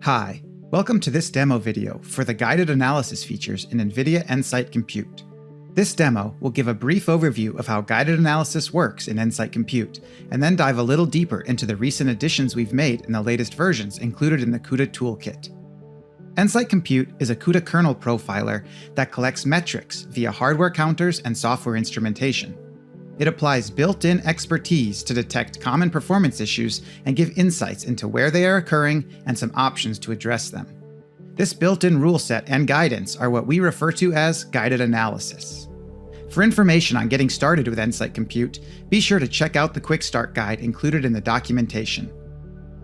Hi, welcome to this demo video for the guided analysis features in NVIDIA Nsight Compute. This demo will give a brief overview of how guided analysis works in Nsight Compute, and then dive a little deeper into the recent additions we've made in the latest versions included in the CUDA toolkit. Nsight Compute is a CUDA kernel profiler that collects metrics via hardware counters and software instrumentation. It applies built-in expertise to detect common performance issues and give insights into where they are occurring and some options to address them. This built-in rule set and guidance are what we refer to as guided analysis. For information on getting started with Nsight Compute, be sure to check out the Quick Start Guide included in the documentation.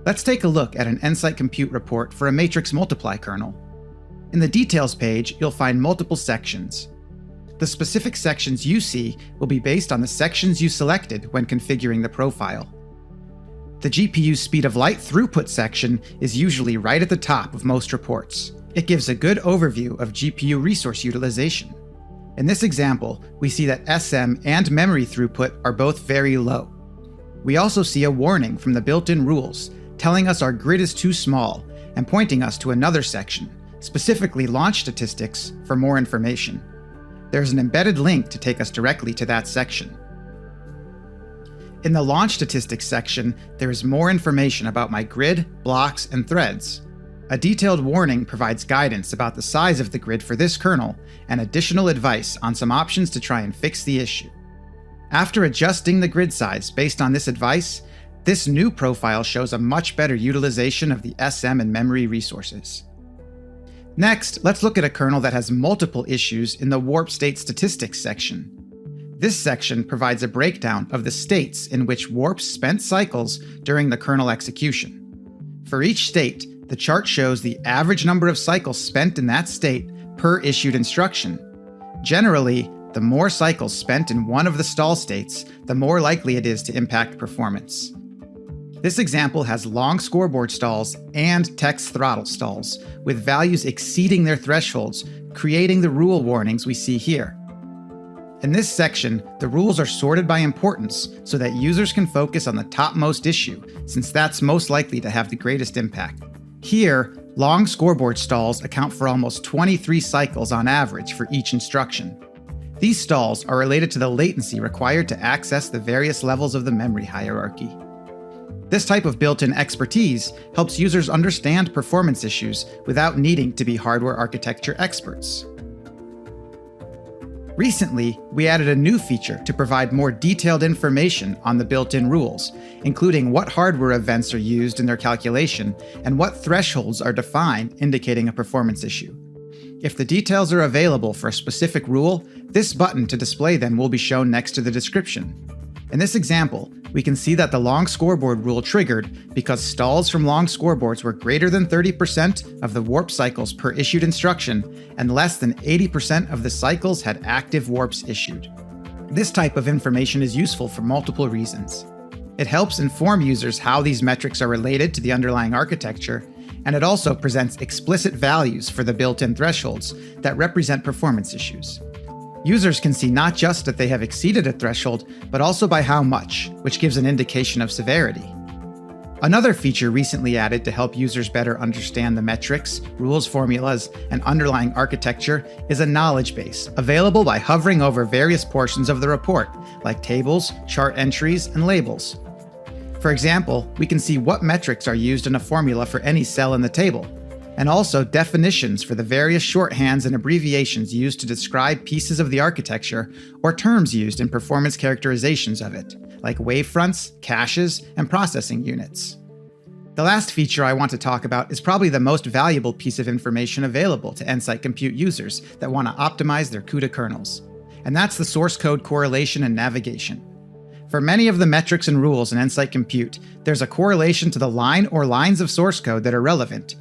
Let's take a look at an Nsight Compute report for a matrix multiply kernel. In the details page, you'll find multiple sections. The specific sections you see will be based on the sections you selected when configuring the profile. The GPU speed of light throughput section is usually right at the top of most reports. It gives a good overview of GPU resource utilization. In this example, we see that SM and memory throughput are both very low. We also see a warning from the built-in rules telling us our grid is too small and pointing us to another section, specifically launch statistics, for more information. There's an embedded link to take us directly to that section. In the launch statistics section, there is more information about my grid, blocks, and threads. A detailed warning provides guidance about the size of the grid for this kernel and additional advice on some options to try and fix the issue. After adjusting the grid size based on this advice, this new profile shows a much better utilization of the SM and memory resources. Next, let's look at a kernel that has multiple issues in the warp state statistics section. This section provides a breakdown of the states in which warps spent cycles during the kernel execution. For each state, the chart shows the average number of cycles spent in that state per issued instruction. Generally, the more cycles spent in one of the stall states, the more likely it is to impact performance. This example has long scoreboard stalls and text throttle stalls, with values exceeding their thresholds, creating the rule warnings we see here. In this section, the rules are sorted by importance so that users can focus on the topmost issue, since that's most likely to have the greatest impact. Here, long scoreboard stalls account for almost 23 cycles on average for each instruction. These stalls are related to the latency required to access the various levels of the memory hierarchy. This type of built-in expertise helps users understand performance issues without needing to be hardware architecture experts. Recently, we added a new feature to provide more detailed information on the built-in rules, including what hardware events are used in their calculation and what thresholds are defined indicating a performance issue. If the details are available for a specific rule, this button to display them will be shown next to the description. In this example, we can see that the long scoreboard rule triggered because stalls from long scoreboards were greater than 30% of the warp cycles per issued instruction, and less than 80% of the cycles had active warps issued. This type of information is useful for multiple reasons. It helps inform users how these metrics are related to the underlying architecture, and it also presents explicit values for the built-in thresholds that represent performance issues. Users can see not just that they have exceeded a threshold, but also by how much, which gives an indication of severity. Another feature recently added to help users better understand the metrics, rules formulas, and underlying architecture is a knowledge base, available by hovering over various portions of the report, like tables, chart entries, and labels. For example, we can see what metrics are used in a formula for any cell in the table, and also definitions for the various shorthands and abbreviations used to describe pieces of the architecture or terms used in performance characterizations of it, like wavefronts, caches, and processing units. The last feature I want to talk about is probably the most valuable piece of information available to Nsight Compute users that want to optimize their CUDA kernels, and that's the source code correlation and navigation. For many of the metrics and rules in Nsight Compute, there's a correlation to the line or lines of source code that are relevant.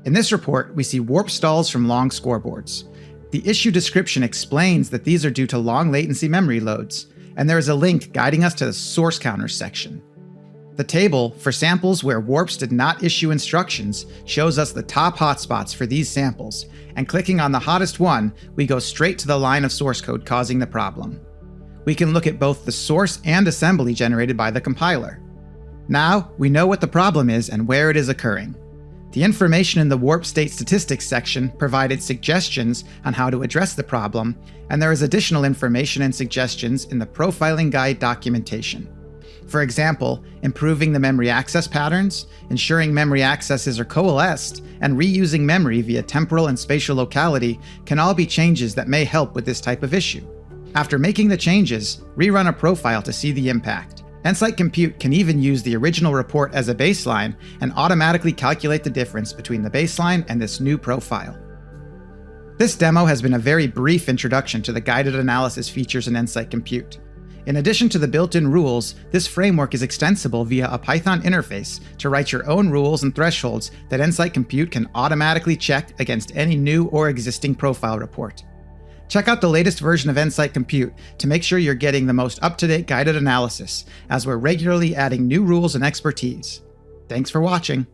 In this report, we see warp stalls from long scoreboards. The issue description explains that these are due to long latency memory loads, and there is a link guiding us to the source counters section. The table for samples where warps did not issue instructions shows us the top hotspots for these samples, and clicking on the hottest one, we go straight to the line of source code causing the problem. We can look at both the source and assembly generated by the compiler. Now, we know what the problem is and where it is occurring. The information in the warp state statistics section provided suggestions on how to address the problem, and there is additional information and suggestions in the profiling guide documentation. For example, improving the memory access patterns, ensuring memory accesses are coalesced, and reusing memory via temporal and spatial locality can all be changes that may help with this type of issue. After making the changes, rerun a profile to see the impact. Nsight Compute can even use the original report as a baseline and automatically calculate the difference between the baseline and this new profile. This demo has been a very brief introduction to the guided analysis features in Nsight Compute. In addition to the built-in rules, this framework is extensible via a Python interface to write your own rules and thresholds that Nsight Compute can automatically check against any new or existing profile report. Check out the latest version of Nsight Compute to make sure you're getting the most up-to-date guided analysis, as we're regularly adding new rules and expertise. Thanks for watching.